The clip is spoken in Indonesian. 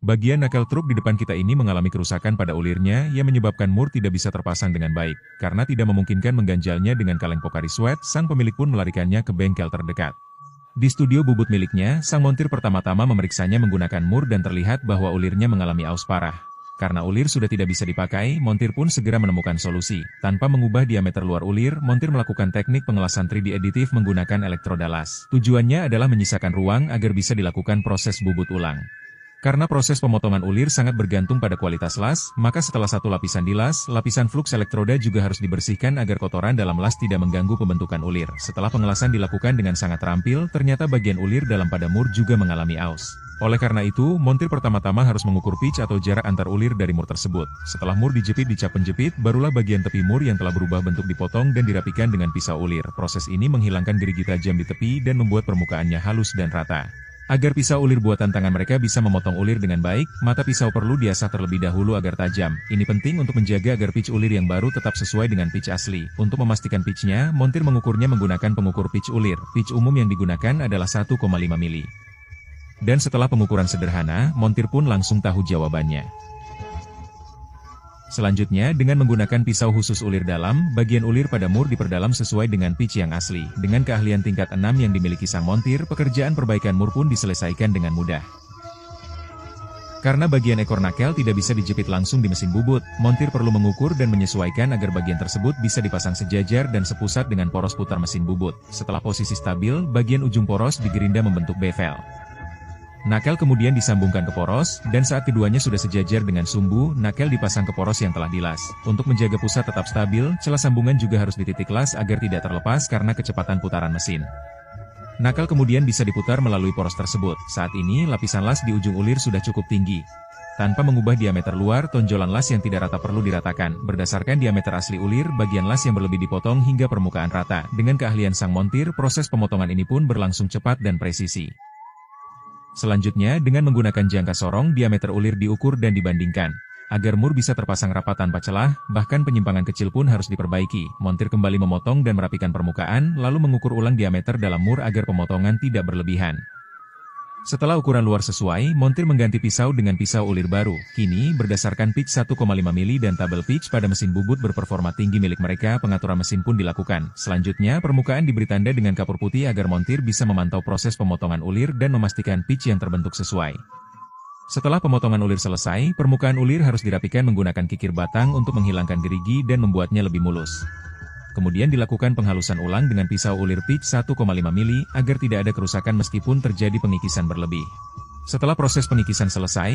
Bagian nakel truk di depan kita ini mengalami kerusakan pada ulirnya yang menyebabkan mur tidak bisa terpasang dengan baik, karena tidak memungkinkan mengganjalnya dengan kaleng Pocari Sweat, sang pemilik pun melarikannya ke bengkel terdekat. Di studio bubut miliknya, sang montir pertama-tama memeriksanya menggunakan mur dan terlihat bahwa ulirnya mengalami aus parah. Karena ulir sudah tidak bisa dipakai, montir pun segera menemukan solusi. Tanpa mengubah diameter luar ulir, montir melakukan teknik pengelasan 3D additive menggunakan elektroda las. Tujuannya adalah menyisakan ruang agar bisa dilakukan proses bubut ulang. Karena proses pemotongan ulir sangat bergantung pada kualitas las, maka setelah satu lapisan dilas, lapisan flux elektroda juga harus dibersihkan agar kotoran dalam las tidak mengganggu pembentukan ulir. Setelah pengelasan dilakukan dengan sangat terampil, ternyata bagian ulir dalam pada mur juga mengalami aus. Oleh karena itu, montir pertama-tama harus mengukur pitch atau jarak antar ulir dari mur tersebut. Setelah mur dijepit di cap penjepit, barulah bagian tepi mur yang telah berubah bentuk dipotong dan dirapikan dengan pisau ulir. Proses ini menghilangkan gerigi tajam di tepi dan membuat permukaannya halus dan rata. Agar pisau ulir buatan tangan mereka bisa memotong ulir dengan baik, mata pisau perlu diasah terlebih dahulu agar tajam. Ini penting untuk menjaga agar pitch ulir yang baru tetap sesuai dengan pitch asli. Untuk memastikan pitchnya, montir mengukurnya menggunakan pengukur pitch ulir. Pitch umum yang digunakan adalah 1,5 mili. Dan setelah pengukuran sederhana, montir pun langsung tahu jawabannya. Selanjutnya, dengan menggunakan pisau khusus ulir dalam, bagian ulir pada mur diperdalam sesuai dengan pitch yang asli. Dengan keahlian tingkat 6 yang dimiliki sang montir, pekerjaan perbaikan mur pun diselesaikan dengan mudah. Karena bagian ekor nakel tidak bisa dijepit langsung di mesin bubut, montir perlu mengukur dan menyesuaikan agar bagian tersebut bisa dipasang sejajar dan sepusat dengan poros putar mesin bubut. Setelah posisi stabil, bagian ujung poros digerinda membentuk bevel. Nakel kemudian disambungkan ke poros, dan saat keduanya sudah sejajar dengan sumbu, nakel dipasang ke poros yang telah dilas. Untuk menjaga pusat tetap stabil, celah sambungan juga harus dititik las agar tidak terlepas karena kecepatan putaran mesin. Nakel kemudian bisa diputar melalui poros tersebut. Saat ini, lapisan las di ujung ulir sudah cukup tinggi. Tanpa mengubah diameter luar, tonjolan las yang tidak rata perlu diratakan. Berdasarkan diameter asli ulir, bagian las yang berlebih dipotong hingga permukaan rata. Dengan keahlian sang montir, proses pemotongan ini pun berlangsung cepat dan presisi. Selanjutnya, dengan menggunakan jangka sorong, diameter ulir diukur dan dibandingkan. Agar mur bisa terpasang rapat tanpa celah, bahkan penyimpangan kecil pun harus diperbaiki. Montir kembali memotong dan merapikan permukaan, lalu mengukur ulang diameter dalam mur agar pemotongan tidak berlebihan. Setelah ukuran luar sesuai, montir mengganti pisau dengan pisau ulir baru. Kini, berdasarkan pitch 1,5 mili dan tabel pitch pada mesin bubut berperforma tinggi milik mereka, pengaturan mesin pun dilakukan. Selanjutnya, permukaan diberi tanda dengan kapur putih agar montir bisa memantau proses pemotongan ulir dan memastikan pitch yang terbentuk sesuai. Setelah pemotongan ulir selesai, permukaan ulir harus dirapikan menggunakan kikir batang untuk menghilangkan gerigi dan membuatnya lebih mulus. Kemudian dilakukan penghalusan ulang dengan pisau ulir pitch 1,5 mili agar tidak ada kerusakan meskipun terjadi pengikisan berlebih. Setelah proses pengikisan selesai,